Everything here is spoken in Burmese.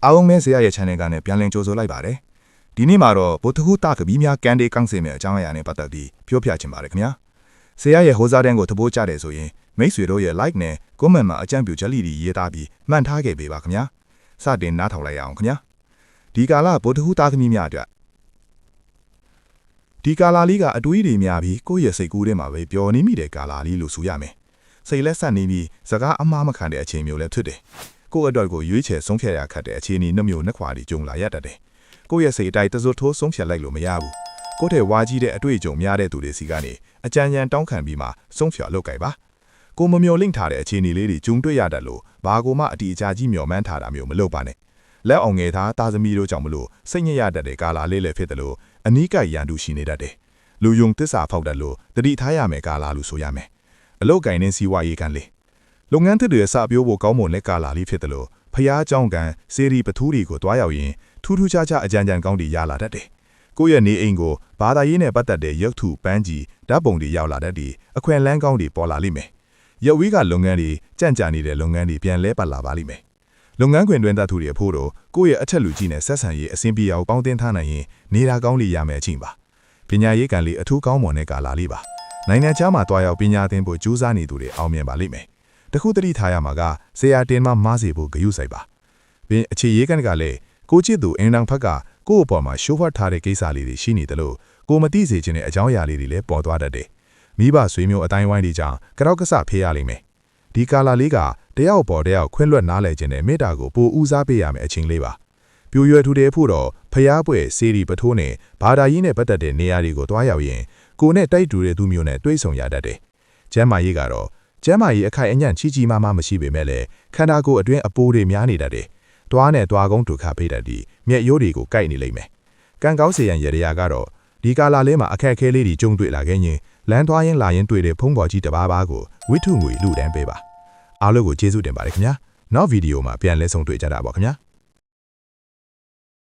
အားလုံးပဲဆရာရဲ့ channel ကနေပြန်လည်ကြိုဆိုလိုက်ပါတယ်။ဒီနေ့မှာတော့ဗုဒ္ဓဟူးတာကပီးများကန်ဒေးကောင်းစင်မဲ့အကြောင်းအရာနဲ့ပတ်သက်ပြီးပြောပြချင်ပါတယ်ခင်ဗျာ။ဆရာရဲ့ဟိုးစားတန်းကိုသဘောကျတယ်ဆိုရင်မိတ်ဆွေတို့ရဲ့ like နဲ့ comment မှာအကြံပြုချက်လေးတွေရေးသားပြီးမှန်ထားခဲ့ပေးပါခင်ဗျာ။စတင်နားထောင်လိုက်ရအောင်ခင်ဗျာ။ဒီကာလဗုဒ္ဓဟူးတာသမီးများအတွက်ဒီကာလာလေးကအတွေးတွေများပြီးကိုယ့်ရဲ့စိတ်ကူးထဲမှာပဲပျော်နေမိတဲ့ကာလာလေးလို့ဆိုရမယ်။စိတ်လက်ဆက်နေပြီးစကားအမှားမခံတဲ့အချိန်မျိုးလည်းဖြစ်တယ်။ကိုယ့်အတွက်ကိုရွေးချယ်ဆုံးဖြတ်ရခက်တဲ့အခြေအနေနှမျိုးနှစ်ခွာတွေကြုံလာရတတ်တယ်။ကိုယ့်ရဲ့စိတ်အတိုင်းတစွတ်ထိုးဆုံးဖြတ်လိုက်လို့မရဘူး။ကိုယ့်ထဲဝါကြီးတဲ့အတွေ့အကြုံများတဲ့သူတွေစီကနေအကြံဉာဏ်တောင်းခံပြီးမှဆုံးဖြတ်လုပ်ကြပါ။ကိုမမျော်လင့်ထားတဲ့အခြေအနေလေးတွေကျုံတွေ့ရတတ်လို့ဘာကိုမှအတီအကျကြီးမျှော်မှန်းထားတာမျိုးမလုပ်ပါနဲ့။လက်အောင်ငယ်သားသားသမီးတို့ကြောင့်မလို့စိတ်ညစ်ရတတ်တဲ့ကာလာလေးလည်းဖြစ်တယ်လို့အနီးကပ်ရန်သူရှိနေတတ်တယ်။လူယုံတစ္ဆာဖောက်တတ်လို့တတိထားရမယ်ကာလာလို့ဆိုရမယ်။အလုတ်ကင်နဲ့စီးပွားရေးကန်လေးလုပ်ငန်းသစ်တွေစပြိုးဖို့ကောင်းမွန်တဲ့ကာလာလေးဖြစ်တယ်လို့ဖျားเจ้าကန်စေရီပထူးတွေကိုတွားရောက်ရင်ထူးထူးခြားခြားအကြံဉာဏ်ကောင်းတွေရလာတတ်တယ်။ကိုယ့်ရဲ့နေအိမ်ကိုဘာသာရေးနဲ့ပတ်သက်တဲ့ရုပ်ထုပန်းကြီးဓာတ်ပုံတွေရောက်လာတတ်ပြီးအခွင့်အလမ်းကောင်းတွေပေါ်လာလိမ့်မယ်။ရုပ်ဝီးကလုပ်ငန်းတွေကြံ့ကြာနေတဲ့လုပ်ငန်းတွေပြန်လဲပတ်လာပါလိမ့်မယ်။လုပ်ငန်းခွင်တွင်တတ်သူတွေအဖို့တော့ကိုယ့်ရဲ့အထက်လူကြီးနဲ့ဆက်ဆံရေးအဆင်ပြေအောင်ပေါင်းတင်ထားနိုင်ရင်နေတာကောင်းလေးရမယ်အချင်းပါ။ပညာရေးကန်လေးအထူးကောင်းမွန်တဲ့ကာလာလေးပါ။နိုင်ငံခြားမှာတွားရောက်ပညာသင်ဖို့ကြိုးစားနေသူတွေအောင်မြင်ပါလိမ့်မယ်။တခုတတိထားရမှာကဆရာတင်မှမားစေဖို့ဂရုစိုက်ပါ။ပင်အခြေရေးကန်ကလည်းကိုချစ်သူအင်းတောင်ဖက်ကကိုယ့်အပေါ်မှာရှိုးဖတ်ထားတဲ့ကိစ္စလေးတွေရှိနေတယ်လို့ကိုမသိစေချင်တဲ့အကြောင်းအရာလေးတွေလည်းပေါ်သွားတတ်တယ်။မိဘဆွေမျိုးအတိုင်းဝိုင်းတွေကြောင့်ကြောက်ကဆဖေးရလိမ့်မယ်။ဒီကာလာလေးကတယောက်ပေါ်တယောက်ခွင့်လွတ်နားလည်ခြင်းနဲ့မေတ္တာကိုပိုဦးစားပေးရမယ်အချိန်လေးပါ။ပြိုရွယ်ထူတဲ့ဖို့တော့ဖျားပွဲစေရီပထိုးနဲ့ဘာသာရေးနဲ့ပတ်သက်တဲ့နေရာတွေကိုတွားရောက်ရင်ကိုနဲ့တိုက်တူတဲ့သူမျိုးနဲ့တွေ့ဆုံရတတ်တယ်။ကျမ်းမာရေးကတော့ကျမ်းမာရေးအခိုင်အညံ့ကြီးမားမားမရှိပေမဲ့လည်းခန္ဓာကိုယ်အတွင်းအပိုးတွေများနေတတ်တယ်။တွားနဲ့တွားကုန်းဒုက္ခပေးတတ်ပြီးမျက်ရိုးတွေကိုကိုက်နေလိမ့်မယ်။ကံကောင်းစေရန်ရရာကတော့ဒီကာလာလေးမှာအခက်အခဲလေးတွေကြုံတွေ့လာခဲ့ရင်လမ်းသွားရင်လာရင်တွေ့တဲ့ဖုံးပေါ်ကြီးတစ်ပါးပါးကိုဝိထုငွေလူတန်းပေးပါ။အားလုံးကိုကျေးဇူးတင်ပါတယ်ခင်ဗျာ။နောက်ဗီဒီယိုမှာပြန်လဲဆုံတွေ့ကြတာပါခင်ဗျာ။